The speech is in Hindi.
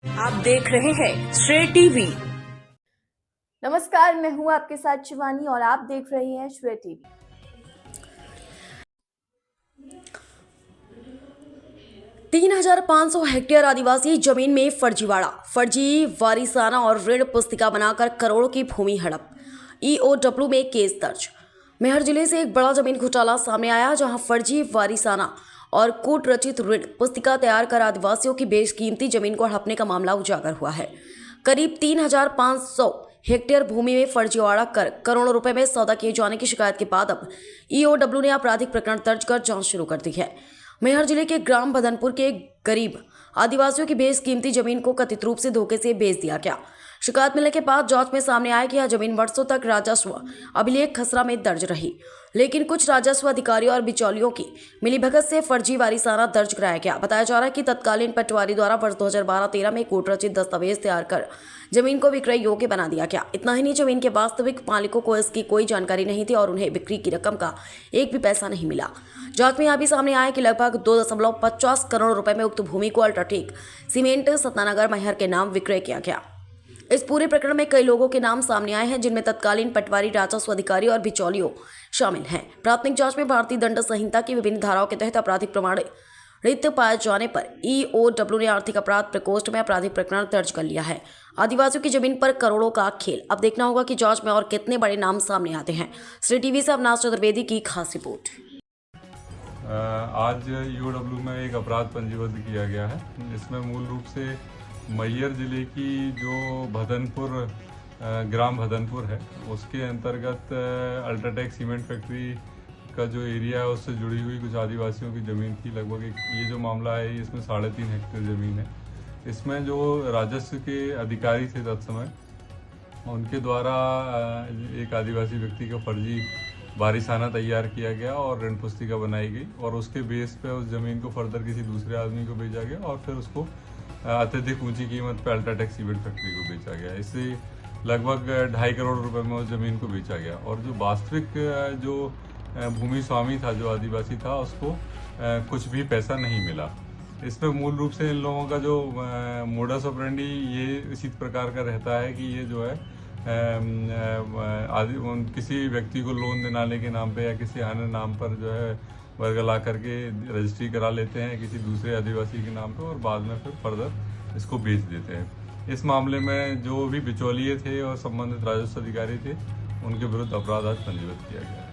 आप देख रहे हैं श्रेय टीवी। नमस्कार, मैं हूं आपके साथ शिवानी और आप देख रहे हैं श्रेय टीवी। तीन 3,500 हेक्टेयर आदिवासी जमीन में फर्जीवाड़ा, फर्जी वारिसाना और ऋण पुस्तिका बनाकर करोड़ों की भूमि हड़प। ईओडब्ल्यू में केस दर्ज। मेहर जिले से एक बड़ा जमीन घोटाला सामने आया, जहां फर्जी वारिसाना और कूट रचित ऋण पुस्तिका तैयार कर आदिवासियों की बेशकीमती जमीन को हड़पने का मामला उजागर हुआ है। करीब 3,500 हेक्टेयर भूमि में फर्जीवाड़ा कर करोड़ों रुपए में सौदा किए जाने की शिकायत के बाद अब ईओडब्ल्यू ने आपराधिक प्रकरण दर्ज कर जांच शुरू कर दी है। मेहर जिले के ग्राम भदनपुर के गरीब आदिवासियों की बेशकीमती जमीन को कथित रूप से धोखे से बेच दिया गया। शिकायत मिलने के बाद जांच में सामने आया कि यह जमीन वर्षों तक राजस्व अभिलेख खसरा में दर्ज रही, लेकिन कुछ राजस्व अधिकारियों और बिचौलियों की मिलीभगत से फर्जी वारिसाना दर्ज कराया गया। बताया जा रहा है कि तत्कालीन पटवारी द्वारा वर्ष 2012-13 में कूट रचित दस्तावेज तैयार कर जमीन को विक्रय योग्य बना दिया गया। इतना ही नहीं, जमीन के वास्तविक मालिकों को इसकी कोई जानकारी नहीं थी और उन्हें बिक्री की रकम का एक भी पैसा नहीं मिला। जांच में यह भी सामने आया कि लगभग 2.50 करोड़ रुपए में उक्त भूमि को अल्ट्राटेक सीमेंट सतनानगर मैहर के नाम विक्रय किया गया। इस पूरे प्रकरण में कई लोगों के नाम सामने आए हैं, जिनमें तत्कालीन पटवारी, राजस्व अधिकारी और बिचौलियों शामिल हैं। प्राथमिक जांच में भारतीय दंड संहिता की विभिन्न धाराओं के तहत आपराधिक प्रमाणित पाए जाने पर ईओडब्ल्यू ने आर्थिक अपराध प्रकोष्ठ में आपराधिक प्रकरण दर्ज कर लिया है। आदिवासियों की जमीन पर करोड़ों का खेल। अब देखना होगा कि जांच में और कितने बड़े नाम सामने आते हैं। श्री टीवी से अविनाश चतुर्वेदी की खास रिपोर्ट। आज ईओडब्ल्यू में एक अपराध पंजीबद्ध किया गया है। इसमें मूल रूप से मैहर जिले की जो भदनपुर ग्राम भदनपुर है, उसके अंतर्गत अल्ट्राटेक सीमेंट फैक्ट्री का जो एरिया है उससे जुड़ी हुई कुछ आदिवासियों की ज़मीन थी। लगभग ये जो मामला है इसमें 3.5 हेक्टेयर ज़मीन है। इसमें जो राजस्व के अधिकारी थे तत्समय, उनके द्वारा एक आदिवासी व्यक्ति का फर्जी वारिसाना तैयार किया गया और ऋण पुस्तिका बनाई गई और उसके बेस पे उस ज़मीन को फर्दर किसी दूसरे आदमी को बेचा गया और फिर उसको अत्यधिक ऊंची कीमत पे अल्ट्राटेक सीमेंट फैक्ट्री को बेचा गया। इससे लगभग 2.5 करोड़ रुपए में उस ज़मीन को बेचा गया और जो वास्तविक जो भूमि स्वामी था, जो आदिवासी था, उसको कुछ भी पैसा नहीं मिला। इस पर मूल रूप से इन लोगों का जो मोडस ऑपरेंडी ये इसी प्रकार का रहता है कि ये जो है किसी व्यक्ति को लोन दिलाने के नाम पे या किसी अन्य नाम पर जो है वर्गला करके रजिस्ट्री करा लेते हैं किसी दूसरे आदिवासी के नाम पे और बाद में फिर फर्दर इसको बेच देते हैं। इस मामले में जो भी बिचौलिए थे और संबंधित राजस्व अधिकारी थे, उनके विरुद्ध अपराध आज पंजीबद्ध किया गया है।